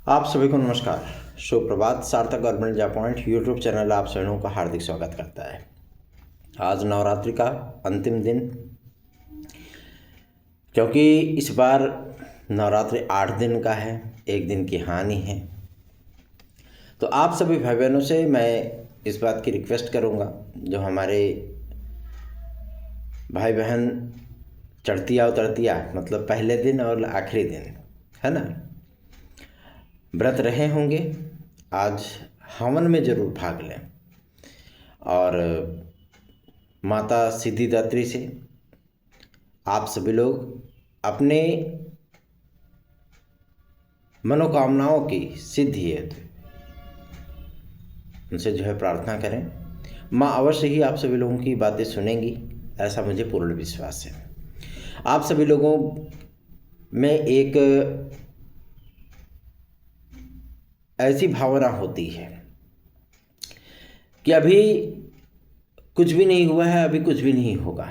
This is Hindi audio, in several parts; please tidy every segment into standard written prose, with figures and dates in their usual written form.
आप सभी को नमस्कार, सुप्रभात। सार्थक government job point YouTube channel आप सभी का हार्दिक स्वागत करता है। आज नवरात्रि का अंतिम दिन, क्योंकि इस बार नवरात्रि 8 दिन का है, एक दिन की हानि है। तो आप सभी भाई बहनों से मैं इस बात की रिक्वेस्ट करूंगा, जो हमारे भाई बहन चढ़तिया उतरतिया मतलब पहले दिन और आखिरी दिन है ना, व्रत रहे होंगे, आज हवन में ज़रूर भाग लें। और माता सिद्धिदात्री से आप सभी लोग अपने मनोकामनाओं की सिद्धि हेतु उनसे जो है प्रार्थना करें। माँ अवश्य ही आप सभी लोगों की बातें सुनेंगी, ऐसा मुझे पूर्ण विश्वास है। आप सभी लोगों में एक ऐसी भावना होती है कि अभी कुछ भी नहीं हुआ है, अभी कुछ भी नहीं होगा,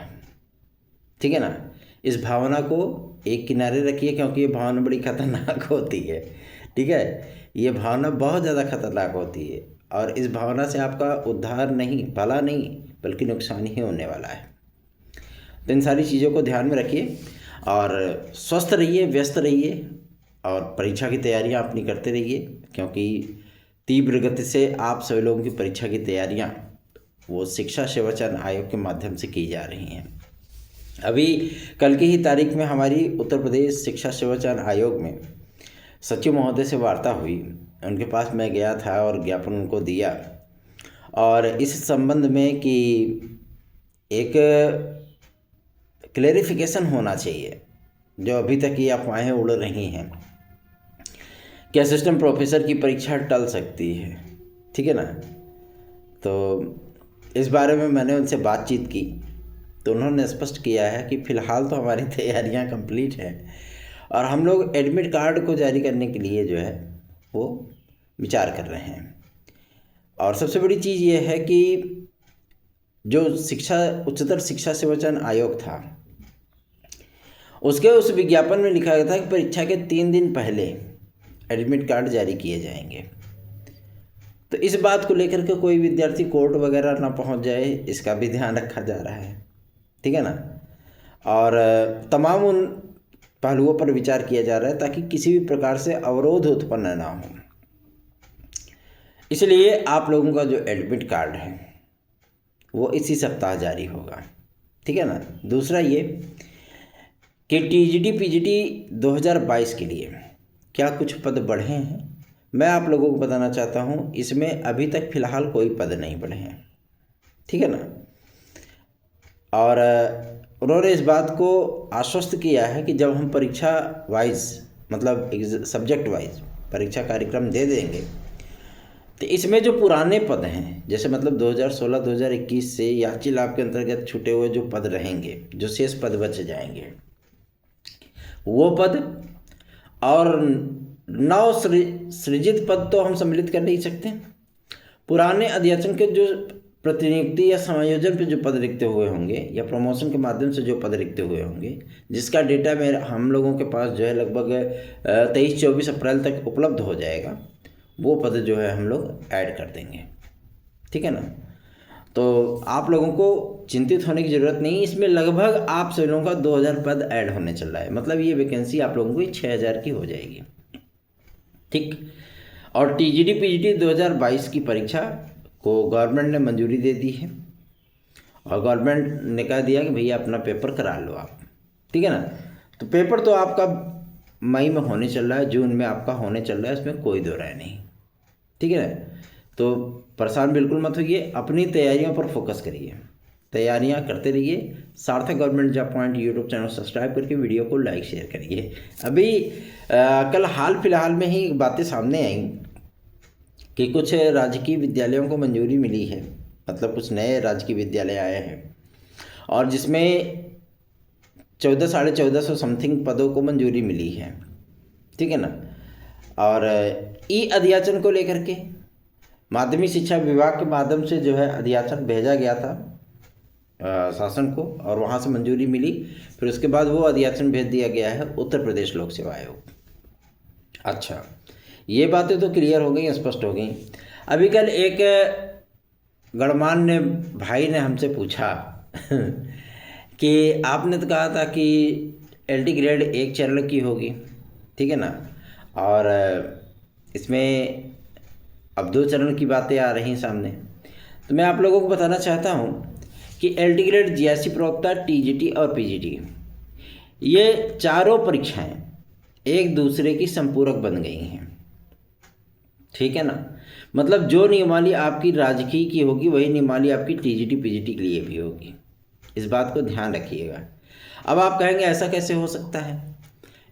ठीक है ना। इस भावना को एक किनारे रखिए, क्योंकि ये भावना बड़ी खतरनाक होती है, ठीक है। ये भावना बहुत ज़्यादा खतरनाक होती है और इस भावना से आपका उद्धार नहीं, भला नहीं, बल्कि नुकसान ही होने वाला है। तो इन सारी चीज़ों को ध्यान में रखिए और स्वस्थ रहिए, व्यस्त रहिए और परीक्षा की तैयारियां अपनी करते रहिए, क्योंकि तीव्र गति से आप सभी लोगों की परीक्षा की तैयारियां वो शिक्षा सेवा चयन आयोग के माध्यम से की जा रही हैं। अभी कल की ही तारीख में हमारी उत्तर प्रदेश शिक्षा सेवा चयन आयोग में सचिव महोदय से वार्ता हुई। उनके पास मैं गया था और ज्ञापन उनको दिया, और इस संबंध में कि एक क्लेरिफिकेशन होना चाहिए। जो अभी तक ये अफवाहें उड़ रही हैं कि असिस्टेंट प्रोफेसर की परीक्षा टल सकती है, ठीक है ना। तो इस बारे में मैंने उनसे बातचीत की, तो उन्होंने स्पष्ट किया है कि फ़िलहाल तो हमारी तैयारियां कंप्लीट हैं और हम लोग एडमिट कार्ड को जारी करने के लिए जो है वो विचार कर रहे हैं। और सबसे बड़ी चीज़ ये है कि जो उच्चतर शिक्षा सेवा चयन आयोग था, उसके उस विज्ञापन में लिखा गया था कि परीक्षा के 3 दिन पहले एडमिट कार्ड जारी किए जाएंगे। तो इस बात को लेकर के कोई विद्यार्थी कोर्ट वगैरह ना पहुंच जाए, इसका भी ध्यान रखा जा रहा है, ठीक है ना। और तमाम उन पहलुओं पर विचार किया जा रहा है ताकि किसी भी प्रकार से अवरोध उत्पन्न ना हो। इसलिए आप लोगों का जो एडमिट कार्ड है वो इसी सप्ताह जारी होगा, ठीक है ना। दूसरा ये कि टीजीटी पीजीटी 2022 के लिए क्या कुछ पद बढ़े हैं, मैं आप लोगों को बताना चाहता हूं, इसमें अभी तक फ़िलहाल कोई पद नहीं बढ़े हैं, ठीक है ना। और उन्होंने इस बात को आश्वस्त किया है कि जब हम परीक्षा वाइज मतलब सब्जेक्ट वाइज परीक्षा कार्यक्रम दे देंगे, तो इसमें जो पुराने पद हैं, जैसे मतलब 2016 2021 से याची लाभ के अंतर्गत छूटे हुए जो पद रहेंगे, जो शेष पद बच जाएंगे, वो पद और नव सृजित पद तो हम सम्मिलित कर नहीं सकते। पुराने अध्याचन के जो प्रतिनियुक्ति या समायोजन पे जो पद रिक्त हुए होंगे या प्रमोशन के माध्यम से जो पद रिक्त हुए होंगे, जिसका डेटा में हम लोगों के पास जो है लगभग 23-24 अप्रैल तक उपलब्ध हो जाएगा, वो पद जो है हम लोग ऐड कर देंगे, ठीक है ना। तो आप लोगों को चिंतित होने की ज़रूरत नहीं, इसमें लगभग आप सभी लोगों का 2000 पद ऐड होने चल रहा है। मतलब ये वैकेंसी आप लोगों की 6000 की हो जाएगी, ठीक। और टीजीटी पीजीटी 2022 की परीक्षा को गवर्नमेंट ने मंजूरी दे दी है और गवर्नमेंट ने कह दिया कि भैया अपना पेपर करा लो आप, ठीक है ना। तो पेपर तो आपका मई में होने चल रहा है, जून में आपका होने चल रहा है, इसमें कोई दो राय नहीं, ठीक है ना। तो परेशान बिल्कुल मत होइए, अपनी तैयारियों पर फोकस करिए, तैयारियां करते रहिए। सार्थक government job point YouTube channel subscribe करके वीडियो को लाइक शेयर करिए। अभी कल हाल फिलहाल में ही बातें सामने आई कि कुछ राजकीय विद्यालयों को मंजूरी मिली है, मतलब कुछ नए राजकीय विद्यालय आए हैं और जिसमें 1400-1450 समथिंग पदों को मंजूरी मिली है, ठीक है ना। और ई अध्याचन को लेकर के माध्यमिक शिक्षा विभाग के माध्यम से जो है अध्याचन भेजा गया था शासन को और वहाँ से मंजूरी मिली, फिर उसके बाद वो अध्याचन भेज दिया गया है उत्तर प्रदेश लोक सेवा आयोग। अच्छा, ये बातें तो क्लियर हो गई, स्पष्ट हो गई। अभी कल एक गणमान्य भाई ने हमसे पूछा कि आपने तो कहा था कि LD ग्रेड एक चरण की होगी, ठीक है ना, और इसमें अब 2 चरण की बातें आ रही हैं सामने। तो मैं आप लोगों को बताना चाहता हूँ कि LD ग्रेड, GIC प्रवक्ता, TGT और PGT, ये चारों परीक्षाएं एक दूसरे की संपूरक बन गई हैं, ठीक है ना। मतलब जो नियमावली आपकी राजकीय की होगी वही नियमावली आपकी TGT PGT के लिए भी होगी, इस बात को ध्यान रखिएगा। अब आप कहेंगे ऐसा कैसे हो सकता है,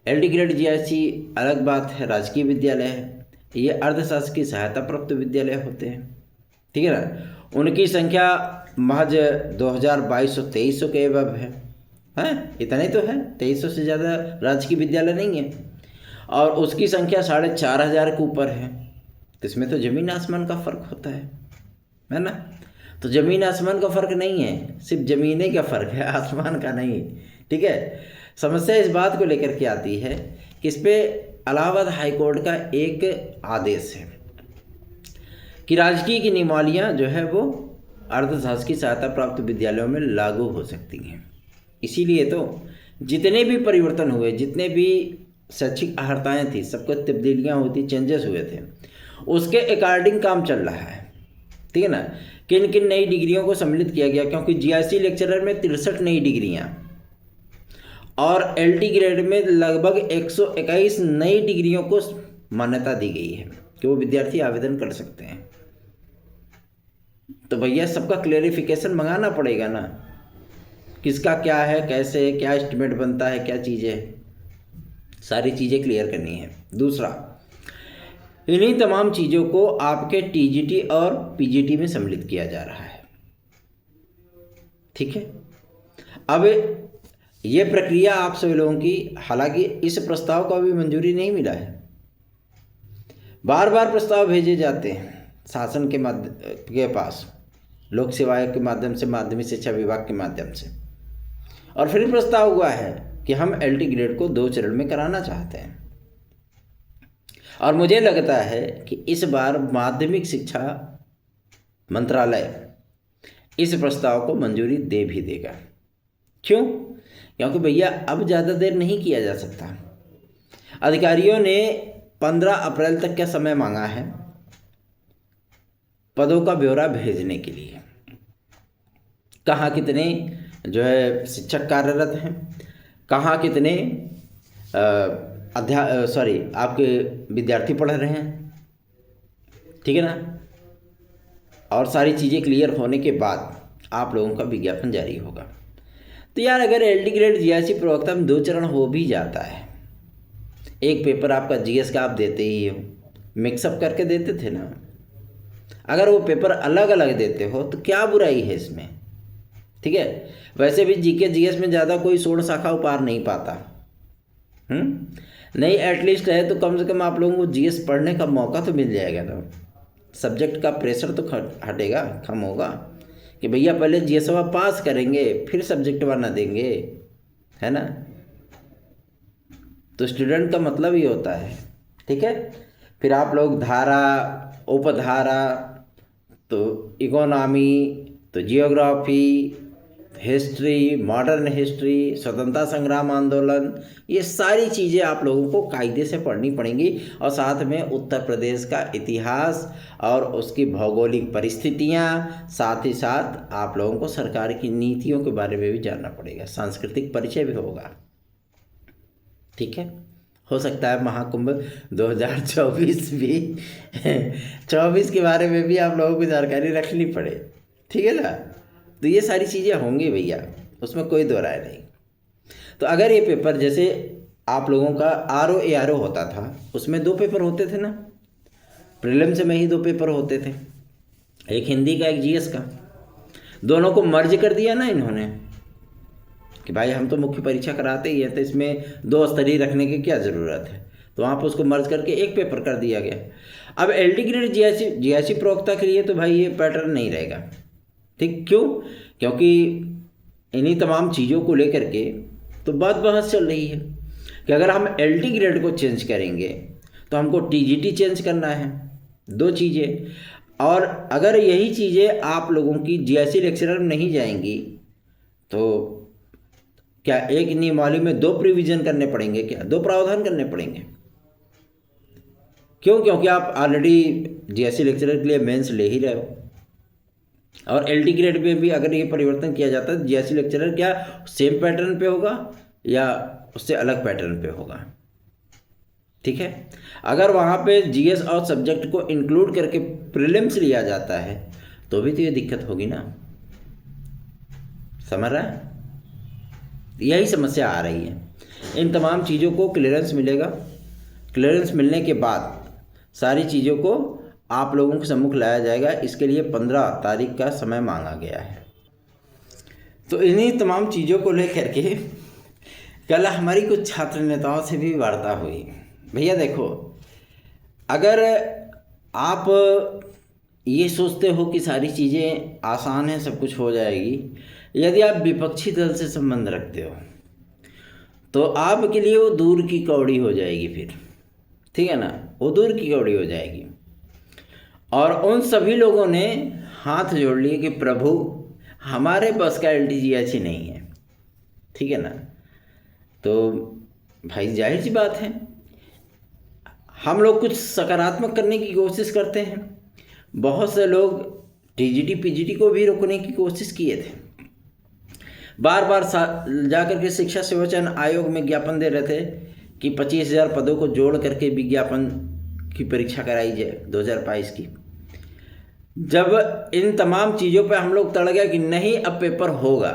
LD ग्रेड GIC अलग बात है, राजकीय विद्यालय है, ये अर्धशासकीय सहायता प्राप्त विद्यालय होते हैं, ठीक है ना। उनकी संख्या महज 2200-2300 के एवब है, हैं, इतना ही तो है, 2300 से ज़्यादा राजकीय विद्यालय नहीं है, और उसकी संख्या 4500 के ऊपर है। तो इसमें तो ज़मीन आसमान का फ़र्क होता है ना। तो ज़मीन आसमान का फ़र्क नहीं है, सिर्फ ज़मीने का फ़र्क है, आसमान का नहीं, ठीक है। समस्या इस बात को लेकर के आती है कि इस पर इलाहाबाद हाई कोर्ट का एक आदेश है कि राजकीय की नियमावलियाँ जो है वो अर्धशासकीय सहायता प्राप्त विद्यालयों में लागू हो सकती हैं। इसीलिए तो जितने भी परिवर्तन हुए, जितने भी शैक्षिक अहर्ताएँ थी, सबको तब्दीलियाँ हुई थी, चेंजेस हुए थे, उसके अकॉर्डिंग काम चल रहा है, ठीक है ना। किन किन नई डिग्रियों को सम्मिलित किया गया, क्योंकि GIC लेक्चरर में 63 नई डिग्रियाँ और LD ग्रेड में लगभग 121 नई डिग्रियों को मान्यता दी गई है कि वो विद्यार्थी आवेदन कर सकते हैं। तो भैया सबका क्लेरिफिकेशन मंगाना पड़ेगा ना, किसका क्या है, कैसे, क्या एस्टिमेट बनता है, क्या चीज़ें, सारी चीज़ें क्लियर करनी है। दूसरा, इन्हीं तमाम चीज़ों को आपके TGT और PGT में सम्मिलित किया जा रहा है, ठीक है। अब ये प्रक्रिया आप सभी लोगों की, हालांकि इस प्रस्ताव को अभी मंजूरी नहीं मिला है, बार बार प्रस्ताव भेजे जाते हैं शासन के पास, लोक सेवा आयोग के माध्यम से, माध्यमिक शिक्षा विभाग के माध्यम से, और फिर प्रस्ताव हुआ है कि हम LD ग्रेड को 2 चरण में कराना चाहते हैं। और मुझे लगता है कि इस बार माध्यमिक शिक्षा मंत्रालय इस प्रस्ताव को मंजूरी दे भी देगा। क्यों? क्योंकि भैया अब ज़्यादा देर नहीं किया जा सकता। अधिकारियों ने 15 अप्रैल तक का समय मांगा है पदों का ब्यौरा भेजने के लिए। कहाँ कितने जो है शिक्षक कार्यरत हैं, कहाँ कितने आपके विद्यार्थी पढ़ रहे हैं, ठीक है ना। और सारी चीज़ें क्लियर होने के बाद आप लोगों का विज्ञापन जारी होगा। तो यार अगर LD ग्रेड GIC प्रवक्ता में 2 चरण हो भी जाता है, एक पेपर आपका GS का आप देते ही हो, मिक्सअप करके देते थे ना, अगर वो पेपर अलग अलग देते हो तो क्या बुराई है इसमें, ठीक है। वैसे भी GK GS में ज़्यादा कोई स्वर्ण शाखा उपार नहीं पाता, नहीं एटलीस्ट है तो कम से कम आप लोगों को GS पढ़ने का मौका तो मिल जाएगा ना, सब्जेक्ट का प्रेशर तो हटेगा, कम होगा कि भैया पहले GS पास करेंगे फिर सब्जेक्ट वाला देंगे, है ना। तो स्टूडेंट का मतलब ही होता है, ठीक है। फिर आप लोग धारा, उपधारा, तो इकोनॉमी, तो जियोग्राफी, हिस्ट्री, मॉडर्न हिस्ट्री, स्वतंत्रता संग्राम आंदोलन, ये सारी चीज़ें आप लोगों को कायदे से पढ़नी पड़ेंगी, और साथ में उत्तर प्रदेश का इतिहास और उसकी भौगोलिक परिस्थितियाँ, साथ ही साथ आप लोगों को सरकार की नीतियों के बारे में भी जानना पड़ेगा, सांस्कृतिक परिचय भी होगा, ठीक है। हो सकता है महाकुंभ 2024 भी 24 के बारे में भी आप लोगों को जानकारी रखनी पड़े, ठीक है ना। तो ये सारी चीज़ें होंगी भैया, उसमें कोई दो राय नहीं। तो अगर ये पेपर जैसे आप लोगों का RO ARO होता था, उसमें 2 पेपर होते थे ना, प्रीलिम्स में ही 2 पेपर होते थे, एक हिंदी का एक GS का, दोनों को मर्ज कर दिया ना इन्होंने कि भाई हम तो मुख्य परीक्षा कराते ही हैं, तो इसमें 2 स्तरीय रखने की क्या ज़रूरत है, तो वहाँ पर उसको मर्ज करके एक पेपर कर दिया गया। अब LD ग्रेड GIC प्रवक्ता के लिए तो भाई ये पैटर्न नहीं रहेगा, ठीक। क्यों? क्योंकि इन्हीं तमाम चीज़ों को लेकर के तो बात बहस चल रही है कि अगर हम LD ग्रेड को चेंज करेंगे तो हमको टीजीटी चेंज करना है, 2 चीज़ें। और अगर यही चीज़ें आप लोगों की जीआईसी लेक्चरर में नहीं जाएंगी तो क्या एक नियमावली में 2 प्रिवीजन करने पड़ेंगे, क्या 2 प्रावधान करने पड़ेंगे? क्यों? क्योंकि आप ऑलरेडी जीआईसी लेक्चरर के लिए मेंस ले ही रहे हो। और एलटी ग्रेड में भी अगर ये परिवर्तन किया जाता है, जीआईसी लेक्चरर क्या सेम पैटर्न पे होगा या उससे अलग पैटर्न पे होगा? ठीक है, अगर वहाँ पे जीएस और सब्जेक्ट को इंक्लूड करके प्रीलिम्स लिया जाता है तो भी तो ये दिक्कत होगी ना, समझ रहा है? यही समस्या आ रही है। इन तमाम चीज़ों को क्लियरेंस मिलेगा। क्लियरेंस मिलने के बाद सारी चीज़ों को आप लोगों के सम्मुख लाया जाएगा। इसके लिए 15 तारीख का समय मांगा गया है। तो इन्हीं तमाम चीज़ों को लेकर के कल हमारी कुछ छात्र नेताओं से भी वार्ता हुई। भैया देखो, अगर आप ये सोचते हो कि सारी चीज़ें आसान हैं, सब कुछ हो जाएगी, यदि आप विपक्षी दल से संबंध रखते हो तो आपके लिए वो दूर की कौड़ी हो जाएगी फिर, ठीक है ना, वो दूर की कौड़ी हो जाएगी। और उन सभी लोगों ने हाथ जोड़ लिए कि प्रभु हमारे बस का एलटीजीएच नहीं है, ठीक है ना। तो भाई जाहिर सी बात है, हम लोग कुछ सकारात्मक करने की कोशिश करते हैं। बहुत से लोग टीजीटी पीजीटी को भी रोकने की कोशिश किए थे, बार बार जाकर के शिक्षा सेवा चयन आयोग में ज्ञापन दे रहे थे कि 25,000 पदों को जोड़ करके विज्ञापन की परीक्षा कराई जाए 2022 की। जब इन तमाम चीज़ों पे हम लोग तड़ गए कि नहीं अब पेपर होगा,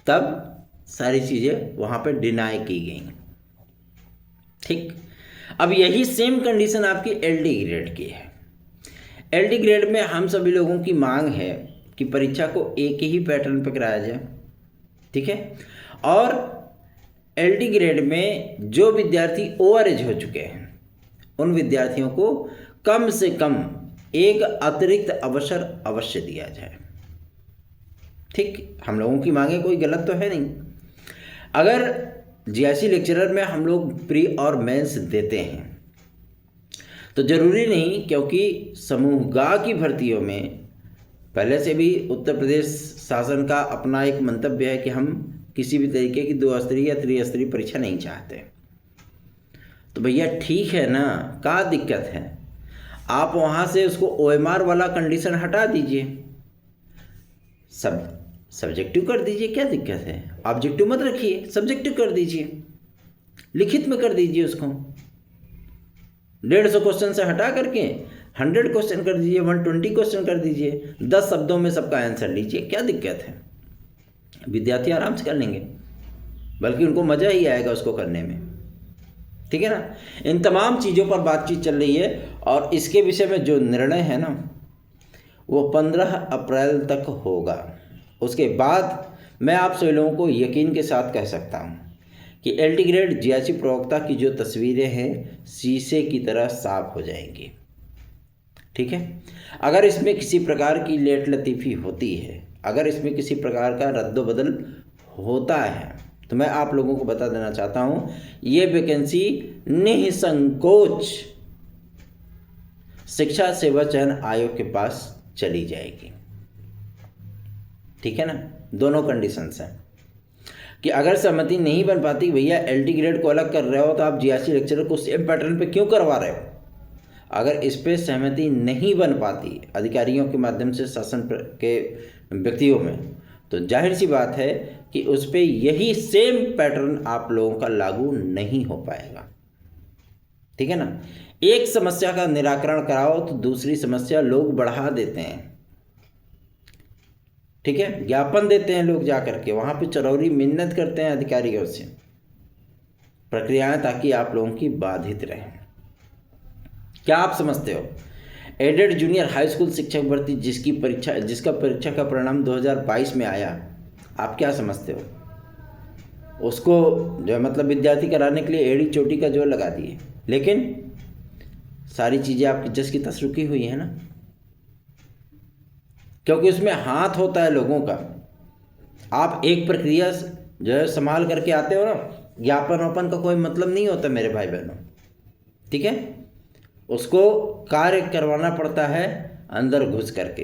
तब सारी चीज़ें वहाँ पे डिनाई की गई। ठीक, अब यही सेम कंडीशन आपकी एलडी ग्रेड की है। एलडी ग्रेड में हम सभी लोगों की मांग है कि परीक्षा को एक ही पैटर्न पर कराया जाए, ठीक है। और एलडी ग्रेड में जो विद्यार्थी ओवरेज हो चुके हैं उन विद्यार्थियों को कम से कम एक अतिरिक्त अवसर अवश्य दिया जाए। ठीक, हम लोगों की मांगे कोई गलत तो है नहीं। अगर जीआईसी लेक्चरर में हम लोग प्री और मेंस देते हैं तो ज़रूरी नहीं, क्योंकि समूह गा की भर्तियों में पहले से भी उत्तर प्रदेश शासन का अपना एक मंतव्य है कि हम किसी भी तरीके की 2 स्तरीय या त्रिस्तरीय परीक्षा नहीं चाहते। तो भैया ठीक है ना, क्या दिक्कत है? आप वहाँ से उसको ओएमआर वाला कंडीशन हटा दीजिए, सब सब्जेक्टिव कर दीजिए, क्या दिक्कत है? ऑब्जेक्टिव मत रखिए, सब्जेक्टिव कर दीजिए, लिखित में कर दीजिए उसको। 150 क्वेश्चन से हटा करके 100 क्वेश्चन कर दीजिए, 120 क्वेश्चन कर दीजिए, 10 शब्दों में सबका आंसर लीजिए, क्या दिक्कत है? विद्यार्थी आराम से कर लेंगे, बल्कि उनको मज़ा ही आएगा उसको करने में, ठीक है ना। इन तमाम चीज़ों पर बातचीत चल रही है और इसके विषय में जो निर्णय है ना वो 15 अप्रैल तक होगा। उसके बाद मैं आप सभी लोगों को यकीन के साथ कह सकता हूँ कि एलटी ग्रेड जीआईसी प्रवक्ता की जो तस्वीरें हैं शीशे की तरह साफ हो जाएंगी, ठीक है। अगर इसमें किसी प्रकार की लेट लतीफ़ी होती है, अगर इसमें किसी प्रकार का रद्दोबदल होता है, तो मैं आप लोगों को बता देना चाहता हूँ ये वैकेंसी निसंकोच शिक्षा सेवा चयन आयोग के पास चली जाएगी, ठीक है ना। दोनों कंडीशंस हैं कि अगर सहमति नहीं बन पाती, भैया एलटी ग्रेड को अलग कर रहे हो तो आप जीआईसी लेक्चरर को सेम पैटर्न पे क्यों करवा रहे हो? अगर इस पे सहमति नहीं बन पाती अधिकारियों के माध्यम से शासन के व्यक्तियों में, तो जाहिर सी बात है कि उस पे यही सेम पैटर्न आप लोगों का लागू नहीं हो पाएगा, ठीक है ना। एक समस्या का निराकरण कराओ तो दूसरी समस्या लोग बढ़ा देते हैं, ठीक है। ज्ञापन देते हैं लोग, जा करके वहाँ पे चरौरी मिन्नत करते हैं अधिकारियों से प्रक्रियाएं, ताकि आप लोगों की बाधित रहें। क्या आप समझते हो एडेड जूनियर हाई स्कूल शिक्षक भर्ती जिसका परीक्षा का परिणाम 2022 में आया, आप क्या समझते हो? उसको जो मतलब विद्यार्थी कराने के लिए एड़ी चोटी का जोर लगा दिए, लेकिन सारी चीज़ें आपकी जस की तस रुकी हुई है ना, क्योंकि उसमें हाथ होता है लोगों का। आप एक प्रक्रिया जो है संभाल करके आते हो ना, ज्ञापन ओपन का कोई मतलब नहीं होता मेरे भाई बहनों, ठीक है, उसको कार्य करवाना पड़ता है अंदर घुस करके।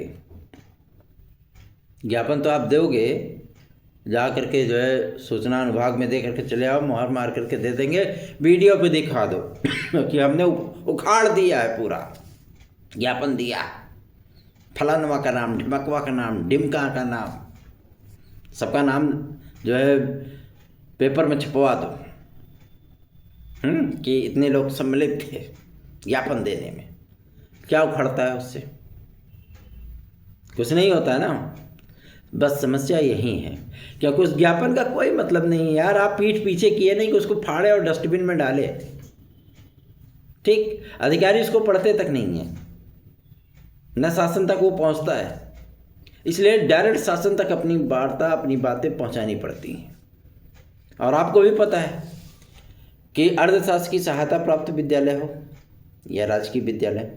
ज्ञापन तो आप दोगे, जा करके जो है सूचना अनुभाग में दे करके चले आओ, मुहर मार करके दे देंगे, वीडियो पे दिखा दो कि हमने उखाड़ दिया है, पूरा ज्ञापन दिया, फलानवा का नाम, ढिमकवा का नाम, ढिमका का नाम, सबका नाम जो है पेपर में छपवा दो कि इतने लोग सम्मिलित थे ज्ञापन देने में। क्या उखड़ता है उससे? कुछ नहीं होता है ना। बस समस्या यही है, क्योंकि उस ज्ञापन का कोई मतलब नहीं है यार। आप पीठ पीछे किए नहीं कि उसको फाड़े और डस्टबिन में डाले, ठीक। अधिकारी उसको पढ़ते तक नहीं है, न शासन तक वो पहुंचता है, इसलिए डायरेक्ट शासन तक अपनी वार्ता, अपनी बातें पहुंचानी पड़ती हैं। और आपको भी पता है कि अर्धशासकीय सहायता प्राप्त विद्यालय हो या राजकीय विद्यालय,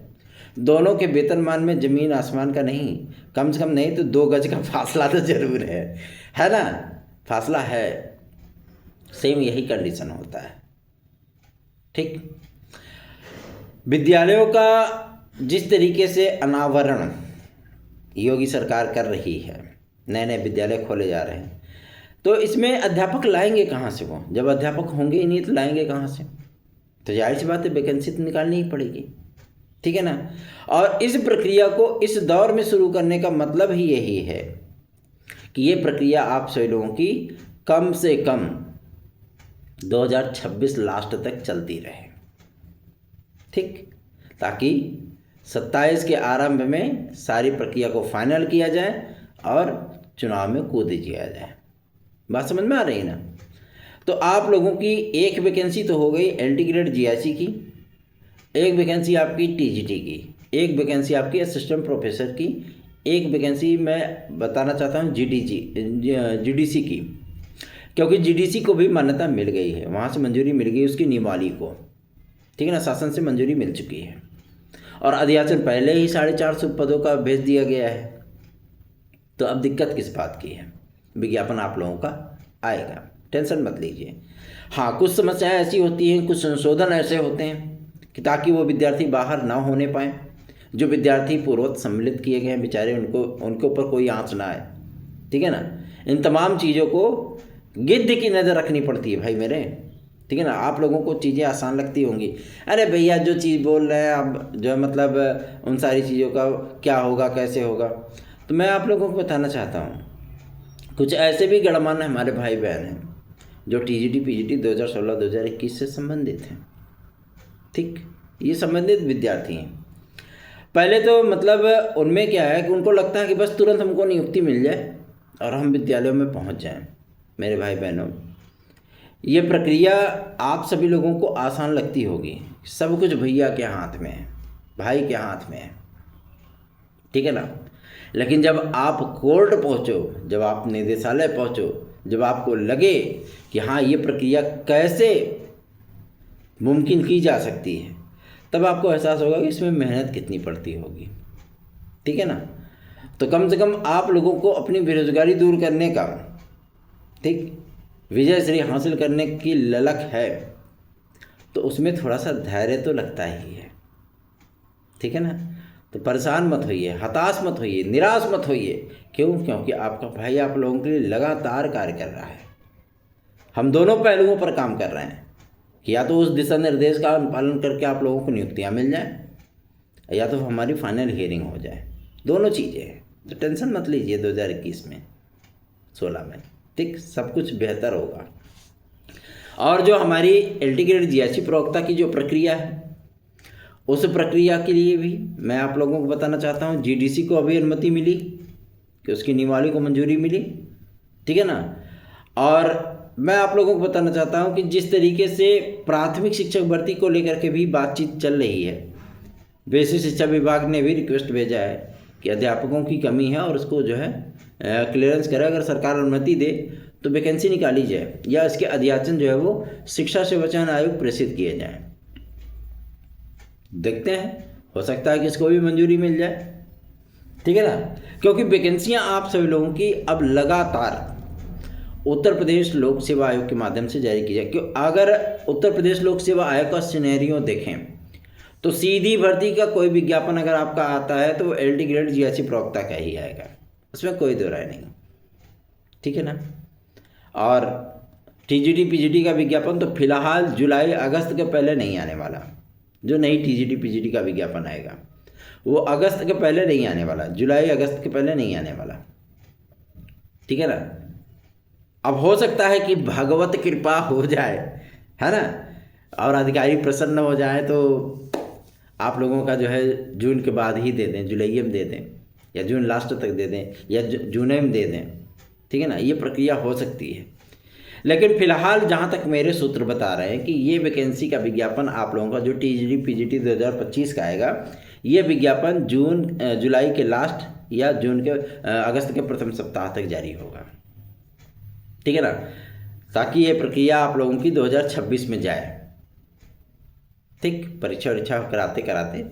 दोनों के वेतनमान में जमीन आसमान का नहीं, कम से कम नहीं तो 2 गज का फासला तो जरूर है ना, फासला है। सेम यही कंडीशन होता है, ठीक। विद्यालयों का जिस तरीके से अनावरण योगी सरकार कर रही है, नए नए विद्यालय खोले जा रहे हैं, तो इसमें अध्यापक लाएंगे कहाँ से? वो जब अध्यापक होंगे ही नहीं तो लाएंगे कहाँ से? तो जाहिर सी बात है वैकेंसी तो निकालनी ही पड़ेगी, ठीक है ना। और इस प्रक्रिया को इस दौर में शुरू करने का मतलब ही यही है कि ये प्रक्रिया आप सभी लोगों की कम से कम 2026 लास्ट तक चलती रहे, ठीक, ताकि 27 के आरंभ में सारी प्रक्रिया को फाइनल किया जाए और चुनाव में कूद दिया जाए। बात समझ में आ रही है ना। तो आप लोगों की एक वैकेंसी तो हो गई एलटी ग्रेड जीआईसी की, एक वैकेंसी आपकी टीजीटी की, एक वैकेंसी आपकी असिस्टेंट प्रोफेसर की, एक वैकेंसी मैं बताना चाहता हूँ जीडीसी की, क्योंकि जीडीसी को भी मान्यता मिल गई है, वहाँ से मंजूरी मिल गई उसकी नियमावली को, ठीक है ना, शासन से मंजूरी मिल चुकी है। और अधियाचन पहले ही 450 पदों का भेज दिया गया है। तो अब दिक्कत किस बात की है? विज्ञापन आप लोगों का आएगा, टेंशन मत लीजिए। हाँ, कुछ समस्याएं ऐसी होती हैं, कुछ संशोधन ऐसे होते हैं कि ताकि वो विद्यार्थी बाहर ना होने पाए, जो विद्यार्थी पूर्ववत सम्मिलित किए गए हैं बेचारे, उनके ऊपर कोई आँच ना आए, ठीक है ना। इन तमाम चीज़ों को गिद्ध की नज़र रखनी पड़ती है भाई मेरे, ठीक है ना। आप लोगों को चीज़ें आसान लगती होंगी, अरे भैया जो चीज़ बोल रहे हैं अब जो मतलब उन सारी चीज़ों का क्या होगा, कैसे होगा। तो मैं आप लोगों को बताना चाहता हूँ, कुछ ऐसे भी गणमान्य हमारे भाई बहन हैं जो टीजीटी पीजीटी 2016-2021 से संबंधित हैं, ठीक, ये संबंधित विद्यार्थी हैं। पहले तो मतलब उनमें क्या है कि उनको लगता है कि बस तुरंत हमको नियुक्ति मिल जाए और हम विद्यालयों में पहुंच जाएं। मेरे भाई बहनों, ये प्रक्रिया आप सभी लोगों को आसान लगती होगी, सब कुछ भैया के हाथ में है, भाई के हाथ में है, ठीक है ना। लेकिन जब आप कोर्ट पहुंचो, जब आप निदेशालय पहुंचो, जब आपको लगे कि हाँ ये प्रक्रिया कैसे मुमकिन की जा सकती है, तब आपको एहसास होगा कि इसमें मेहनत कितनी पड़ती होगी, ठीक है ना। तो कम से कम आप लोगों को अपनी बेरोजगारी दूर करने का, ठीक, विजय श्री हासिल करने की ललक है, तो उसमें थोड़ा सा धैर्य तो लगता ही है, ठीक है ना। तो परेशान मत होइए, हताश मत होइए, निराश मत होइए। क्यों? क्योंकि आपका भाई आप लोगों के लिए लगातार कार्य कर रहा है। हम दोनों पहलुओं पर काम कर रहे हैं कि या तो उस दिशा निर्देश का पालन करके आप लोगों को नियुक्तियाँ मिल जाएं, या तो हमारी फाइनल हियरिंग हो जाए, दोनों चीज़ें हैं। तो टेंशन मत लीजिए, 2021 में 16 में, ठीक, सब कुछ बेहतर होगा। और जो हमारी एलटी ग्रेड जीआईसी प्रवक्ता की जो प्रक्रिया है, उस प्रक्रिया के लिए भी मैं आप लोगों को बताना चाहता हूँ, जीडीसी को अभी अनुमति मिली कि उसकी नियमावली को मंजूरी मिली, ठीक है ना। और मैं आप लोगों को बताना चाहता हूँ कि जिस तरीके से प्राथमिक शिक्षक भर्ती को लेकर के भी बातचीत चल रही है, बेसिक शिक्षा विभाग ने भी रिक्वेस्ट भेजा है कि अध्यापकों की कमी है और उसको जो है क्लियरेंस करे, अगर सरकार अनुमति दे तो वैकेंसी निकाली जाए या इसके अध्याचन जो है वो शिक्षा सेवा चयन आयोग प्रेषित किए जाएँ। देखते हैं, हो सकता है कि इसको भी मंजूरी मिल जाए, ठीक है ना। क्योंकि वैकेंसियां आप सभी लोगों की अब लगातार उत्तर प्रदेश लोक सेवा आयोग के माध्यम से जारी की जाए। क्यों? अगर उत्तर प्रदेश लोक सेवा आयोग का सिनेरियो देखें तो सीधी भर्ती का कोई विज्ञापन अगर आपका आता है तो वो LD ग्रेड GSC प्रवक्ता का ही आएगा, उसमें कोई दो राय नहीं, ठीक है ना। और TGT PGT का विज्ञापन तो फिलहाल जुलाई अगस्त के पहले नहीं आने वाला। जो नई TGT PGT का विज्ञापन आएगा वो अगस्त के पहले नहीं आने वाला, जुलाई अगस्त के पहले नहीं आने वाला, ठीक है ना। अब हो सकता है कि भगवत कृपा हो जाए, है ना, और अधिकारी प्रसन्न हो जाए तो आप लोगों का जो है जून के बाद ही दे दें, जुलाई में दे दें, या जून लास्ट तक दे दें, या जून में दे दें, ठीक है ना। ये प्रक्रिया हो सकती है, लेकिन फिलहाल जहाँ तक मेरे सूत्र बता रहे हैं कि ये वैकेंसी का विज्ञापन आप लोगों का जो TGT PGT 2025 का आएगा, ये विज्ञापन जुलाई के लास्ट या अगस्त के प्रथम सप्ताह तक जारी होगा, ठीक है ना, ताकि ये प्रक्रिया आप लोगों की 2026 में जाए, ठीक। परीक्षा कराते कराते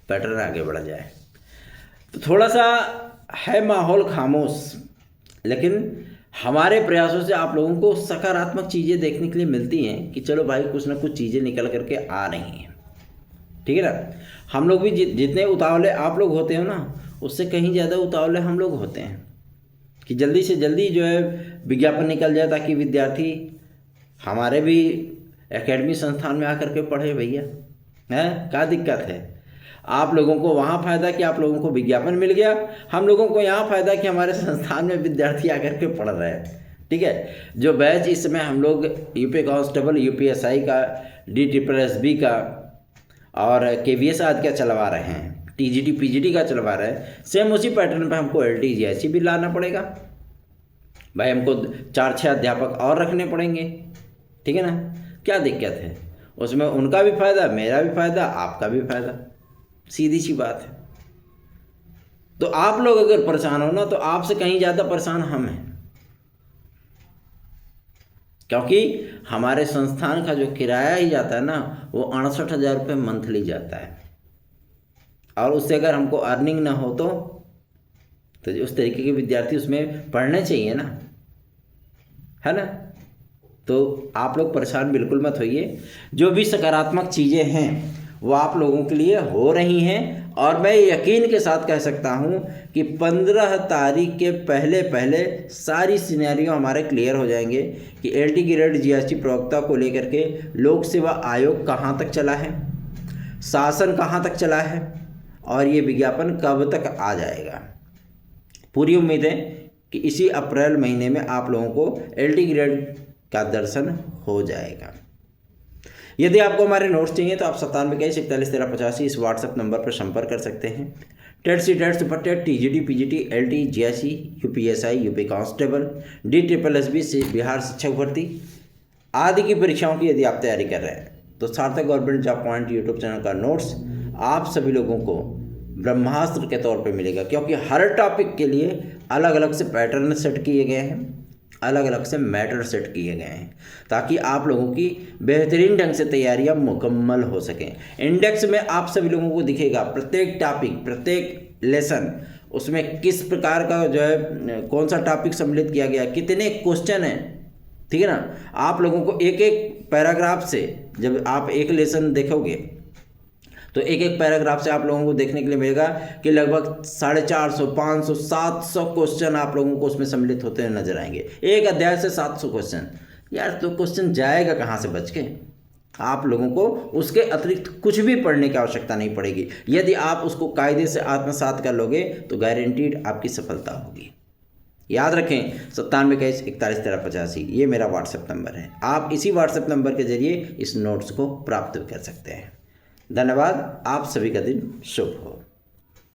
पैटर्न आगे बढ़ा जाए। तो थोड़ा सा है माहौल खामोश, लेकिन हमारे प्रयासों से आप लोगों को सकारात्मक चीज़ें देखने के लिए मिलती हैं कि चलो भाई कुछ ना कुछ चीज़ें निकल करके आ रही हैं, ठीक है ना। हम लोग भी जितने उतावले आप लोग होते हो ना, उससे कहीं ज़्यादा उतावले हम लोग होते हैं कि जल्दी से जल्दी जो है विज्ञापन निकल जाए, ताकि विद्यार्थी हमारे भी एकेडमी संस्थान में आकर के पढ़े। भैया हैं, क्या दिक्कत है? आप लोगों को वहाँ फ़ायदा कि आप लोगों को विज्ञापन मिल गया, हम लोगों को यहाँ फ़ायदा कि हमारे संस्थान में विद्यार्थी आकर के पढ़ रहे हैं, ठीक है। जो बैच इस समय हम लोग यूपी कांस्टेबल, UPSI का, DSSB का और KVS आदि का चलवा रहे हैं, TGT PGT का चलवा रहे हैं, सेम उसी पैटर्न पर हमको LD GSC भी लाना पड़ेगा भाई। हमको 4-6 अध्यापक और रखने पड़ेंगे, ठीक है ना। क्या दिक्कत है उसमें? उनका भी फ़ायदा, मेरा भी फ़ायदा, आपका भी फ़ायदा, सीधी सी बात है। तो आप लोग अगर परेशान हो ना, तो आपसे कहीं ज़्यादा परेशान हम हैं, क्योंकि हमारे संस्थान का जो किराया ही जाता है ना, वो 68,000 रुपये मंथली जाता है, और उससे अगर हमको अर्निंग ना हो तो उस तरीके के विद्यार्थी उसमें पढ़ने चाहिए ना, है ना। तो आप लोग परेशान बिल्कुल मत होइए, जो भी सकारात्मक चीज़ें हैं वो आप लोगों के लिए हो रही हैं, और मैं यकीन के साथ कह सकता हूं कि 15 तारीख के पहले सारी सिनेरियो हमारे क्लियर हो जाएंगे कि LD ग्रेड GST प्रवक्ता को लेकर के लोक सेवा आयोग कहां तक चला है, शासन कहां तक चला है, और ये विज्ञापन कब तक आ जाएगा। पूरी उम्मीद है कि इसी अप्रैल महीने में आप लोगों को LD ग्रेड का दर्शन हो जाएगा। यदि आपको हमारे नोट्स चाहिए तो आप 9721411385 इस व्हाट्सएप नंबर पर संपर्क कर सकते हैं। TET super TGT PGT LD GSC UPSI UP constable DSSB से बिहार शिक्षक भर्ती आदि की परीक्षाओं की यदि आप तैयारी कर रहे हैं तो सार्थक government job point YouTube channel का नोट्स आप सभी लोगों को ब्रह्मास्त्र के तौर पर मिलेगा, क्योंकि हर टॉपिक के लिए अलग अलग से पैटर्न सेट किए गए हैं, अलग अलग से मैटर सेट किए गए हैं, ताकि आप लोगों की बेहतरीन ढंग से तैयारियां मुकम्मल हो सकें। इंडेक्स में आप सभी लोगों को दिखेगा प्रत्येक टॉपिक, प्रत्येक लेसन, उसमें किस प्रकार का जो है कौन सा टॉपिक सम्मिलित किया गया, कितने क्वेश्चन हैं, ठीक है ना। आप लोगों को एक एक पैराग्राफ से, जब आप एक लेसन देखोगे तो एक एक पैराग्राफ से आप लोगों को देखने के लिए मिलेगा कि लगभग 450, 500, 700 क्वेश्चन आप लोगों को उसमें सम्मिलित होते हुए नजर आएंगे। एक अध्याय से 700 क्वेश्चन, यार तो क्वेश्चन जाएगा कहाँ से बच के? आप लोगों को उसके अतिरिक्त कुछ भी पढ़ने की आवश्यकता नहीं पड़ेगी। यदि आप उसको कायदे से आत्मसात कर लोगे तो गारंटीड आपकी सफलता होगी। याद रखें 9721411385 ये मेरा व्हाट्सएप नंबर है। आप इसी व्हाट्सएप नंबर के जरिए इस नोट्स को प्राप्त कर सकते हैं। धन्यवाद। आप सभी का दिन शुभ हो।